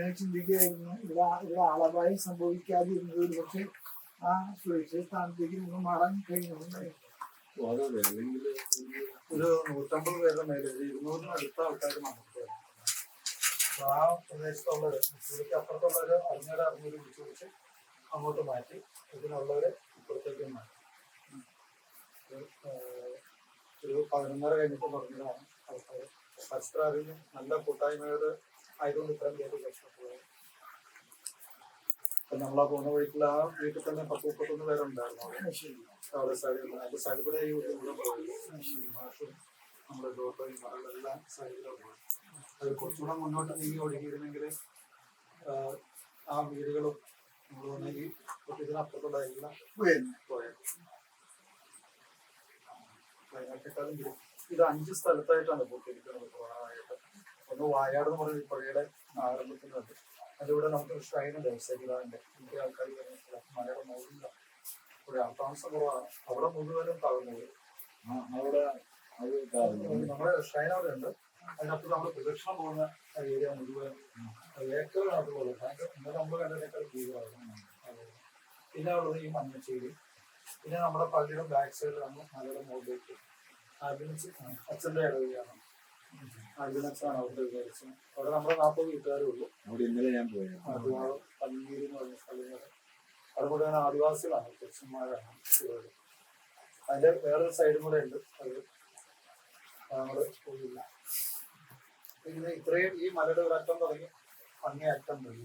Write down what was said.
ഞാനിങ്ങനെ ചിന്തിക്കുകയായിരുന്നു, ഇവിടെ ആളപായം സംഭവിക്കാതിരുന്നത് ഒരു പക്ഷെ ആ സുരക്ഷിത സ്ഥാനത്തേക്ക് നിങ്ങൾ മാറാൻ കഴിയുന്നുണ്ടായിരുന്നു. ഒരു 150 പേരുടെ മേലെ 200 അടുത്ത ആൾക്കാർ നമുക്ക് ആ പ്രദേശത്തുള്ളവര് ഇതിലേക്ക് അപ്പുറത്തുള്ളവര് അറിഞ്ഞൂര് വിളിച്ചു വിളിച്ച് അങ്ങോട്ട് മാറ്റി ഇതിനുള്ളവര് ഇപ്പുറത്തേക്ക് മാറ്റി. ഒരു 11:30 കഴിഞ്ഞിട്ട് തുടങ്ങിയതാണ് ആൾക്കാർ. പരസ്പരം അറിഞ്ഞ് നല്ല കൂട്ടായ്മയോട് ആയതുകൊണ്ട് ഇത്രയും പേര് രക്ഷപ്പെട്ടത്. അപ്പൊ നമ്മളാ പോകുന്ന വഴിക്കുള്ള ആ വീട്ടിൽ തന്നെ 10-31 പേരുണ്ടായിരുന്നു അവിടെ സൈഡിൽ. അതിന്റെ സൈഡിൽ കൂടെ ഈ വീട്ടിൽ പോയി ഭാഷയും നമ്മുടെ ഡോട്ടോയും മകളെല്ലാം സൈഡിലാണ് പോയി. അത് കുറച്ചുകൂടെ മുന്നോട്ട് നീങ്ങി ഒഴുകിയിരുന്നെങ്കിൽ ആ വീടുകളും നമ്മൾ ഈ ഇതിനപ്പുറത്തുള്ള എല്ലാം പോയത്. വയനാട്ടിലേക്കാളും ഇത് 5 സ്ഥലത്തായിട്ടാണ് പൊട്ടിയിരിക്കുന്നത് പ്രധാനമായിട്ട്. ഒന്ന് വായാട് എന്ന് പറയുന്ന പുഴയുടെ ആരംഭത്തിലുണ്ട്. അതിലൂടെ നമുക്ക് ഷ്രൈനുണ്ട് സൈഡിലാണ്ട് ഇന്ത്യ ആൾക്കാർ വരുന്ന മലയുടെ മുകളിലാണ്. ഇവിടെ ആൾത്താമസം കുറവാണ്. അവിടെ മുഴുവനും താഴ്ന്നത്. നമ്മുടെ ഷ്രൈൻ അവിടെ ഉണ്ട്. അതിനകത്ത് നമ്മൾ പ്രദക്ഷിണം പോകുന്ന ഏരിയ മുഴുവൻ ഏക്കറിനകത്ത് പോകുന്നത്. ഇന്നലെ നമ്മൾ കണ്ടതിനേക്കാൾ ഭീകരമാണ്. പിന്നെ ഉള്ളത് ഈ മഞ്ഞച്ചേരി. പിന്നെ നമ്മുടെ പള്ളിയുടെ ബാക്ക് സൈഡിലാണ് മലയുടെ മുകളിലേക്ക് ആംബുലൻസ് അച്ഛൻ്റെ ഇടവഴിയാണ്. ആംബുലൻസാണ് അവിടെ വിചാരിച്ചത്. അവിടെ നമ്മുടെ 40 വീട്ടുകാരേ ഉള്ളൂ. ഇന്നലെ ഞാൻ പോയി പല്ലീരി എന്ന് പറഞ്ഞ സ്ഥലങ്ങൾ അവിടെ മുഴുവൻ ആദിവാസികളാണ്, പുരുഷന്മാരാണ്. അതിന്റെ വേറൊരു സൈഡും കൂടെ ഉണ്ട്. അത് നമ്മള് പോയില്ല. പിന്നെ ഇത്രയും ഈ മലയുടെ ഒരറ്റം തുടങ്ങി അങ്ങേ അറ്റം വഴി